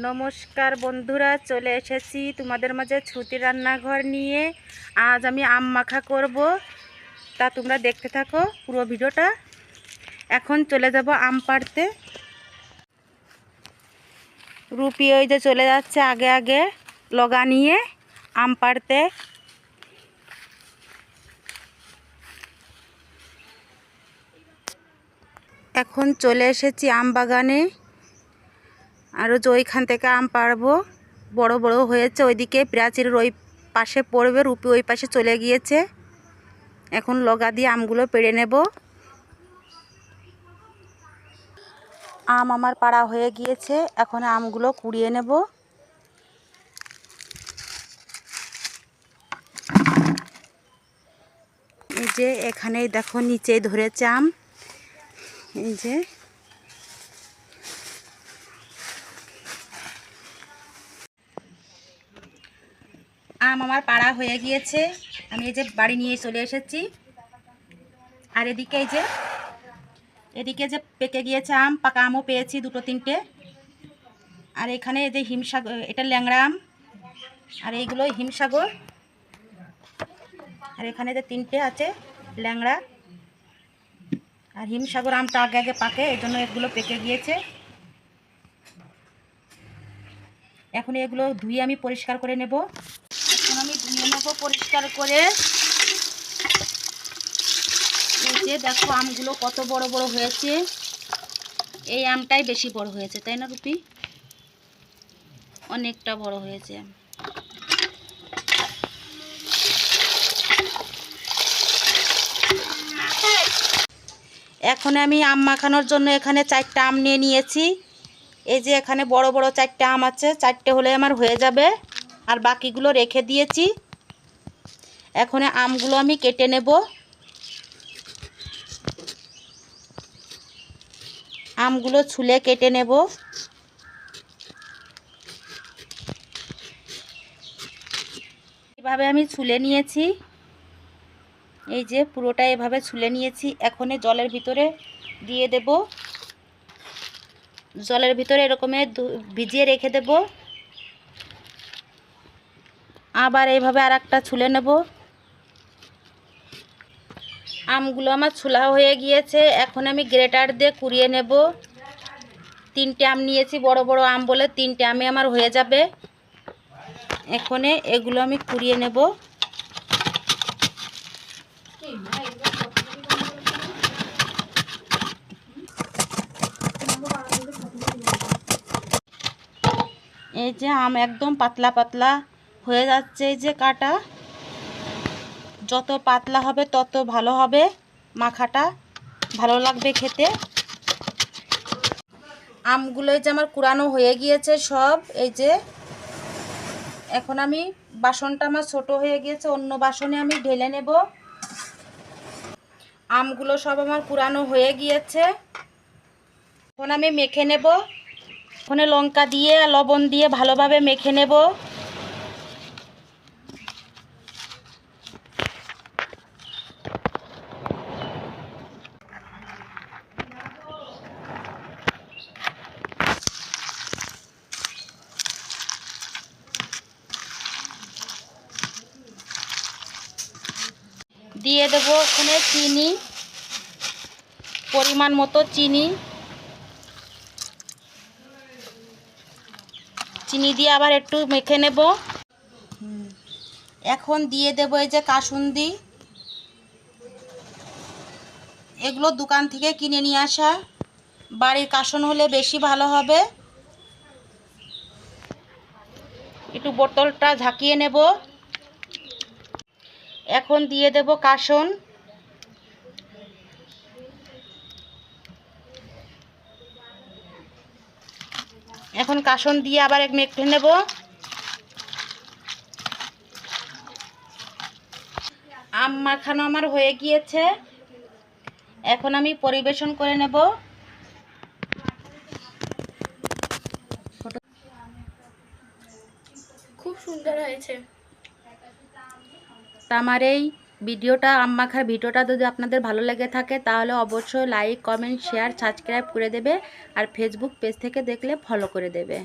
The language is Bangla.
নমস্কার বন্ধুরা, চলে এসেছি তোমাদের মাঝে ছুটি রান্নাঘর নিয়ে। আজ আমি আম মাখা করব, তা তোমরা দেখতে থাকো পুরো ভিডিওটা। এখন চলে যাব আম পাড়তে। রুপি ওই যে চলে যাচ্ছে আগে আগে লগা নিয়ে আম পাড়তে। এখন চলে এসেছি আম বাগানে। আরও যে ওইখান থেকে আম পাড়বো, বড় বড় হয়েছে। ওইদিকে প্রাচীরের ওই পাশে পড়বে, রুপি ওই পাশে চলে গিয়েছে। এখন লগা দিয়ে আমগুলো পেড়ে নেব। আম আমার পাড়া হয়ে গিয়েছে, এখন আমগুলো কুড়িয়ে নেব। এই যে এখানেই দেখো নিচেই ধরেছে আম। এই যে আম আমার পাড়া হয়ে গিয়েছে, আমি এই যে বাড়ি নিয়ে চলে এসেছি। আর এদিকে এই যে এদিকে যে পেকে গিয়েছে আম, পাকা আমও পেয়েছি দুটো তিনটে। আর এখানে এই যে হিমসাগর, এটা ল্যাংড়া আম, আর এইগুলো হিমসাগর। আর এখানে যে তিনটে আছে ল্যাংড়া আর হিমসাগর। আমটা আগে আগে পাকে, এই জন্য এগুলো পেকে গিয়েছে। এখন এগুলো ধুয়ে আমি পরিষ্কার করে নেব। এখন আমি ধুয়ে নেব পরিষ্কার করে। এই যে দেখো আমগুলো কত বড় বড় হয়েছে। এই আমটাই বেশি বড় হয়েছে, তাই না রুপি? অনেকটা বড় হয়েছে। এখন আমি আম মাখানোর জন্য এখানে 4টা আম নিয়ে নিয়েছি। এই যে এখানে বড় বড় 4টা আম আছে, 4টে হলে আমার হয়ে যাবে। আর বাকিগুলো রেখে দিয়েছি। এখন আমগুলো আমি কেটে নেব। আমগুলো ছুলে কেটে নেব। এভাবে আমি ছুলে নিয়েছি। এই যে পুরোটা এভাবে ছুলে নিয়েছি। এখন জলের ভিতরে দিয়ে দেব। জলের ভিতরে এরকম ভিজিয়ে রেখে দেব। আবার এইভাবে আর একটা ছুলে নেব। আমগুলো আমার ছুলা হয়ে গিয়েছে, এখন আমি গ্রেটার দিয়ে কুড়িয়ে নেব। 3টে আম নিয়েছি, বড় বড় আম বলে 3টে আমে আমার হয়ে যাবে। এখন এগুলো আমি কুড়িয়ে নেব। এই যে আম একদম পাতলা পাতলা হয়ে যাচ্ছে। এই যে কাটা যত পাতলা হবে তত ভালো হবে, মাখাটা ভালো লাগবে খেতে। আমগুলো এই যে আমার কুড়ানো হয়ে গিয়েছে সব। এই যে এখন আমি বাসনটা আমার ছোট হয়ে গিয়েছে, অন্য বাসনে আমি ঢেলে নেব। আমগুলো সব আমার কুড়ানো হয়ে গিয়েছে, এখন আমি মেখে নেব। ওখানে লঙ্কা দিয়ে লবণ দিয়ে ভালোভাবে মেখে নেব। দিয়ে দেব ওখানে চিনি, পরিমাণ মতো চিনি। চিনি দিয়ে আবার একটু মেখে নেব। এখন দিয়ে দেব এই যে কাসুন্দি। এগুলো দোকান থেকে কিনে নিয়ে আসা, বাড়ির কাসুন হলে বেশি ভালো হবে। একটু বোতলটা ঝাঁকিয়ে নেব। এখন দিয়ে দেব কাসুন। এখন কাসুন দিয়ে আবার এক মেখে নেব। আম মাখানো আমার হয়ে গিয়েছে, এখন আমি পরিবেশন করে নেব। খুব সুন্দর হয়েছে। আমার এই ভিডিওটা, আম মাখার ভিডিওটা যদি আপনাদের ভালো লেগে থাকে তাহলে অবশ্যই লাইক, কমেন্ট, শেয়ার, সাবস্ক্রাইব করে দেবে। আর ফেসবুক পেজ থেকে দেখলে ফলো করে দেবে।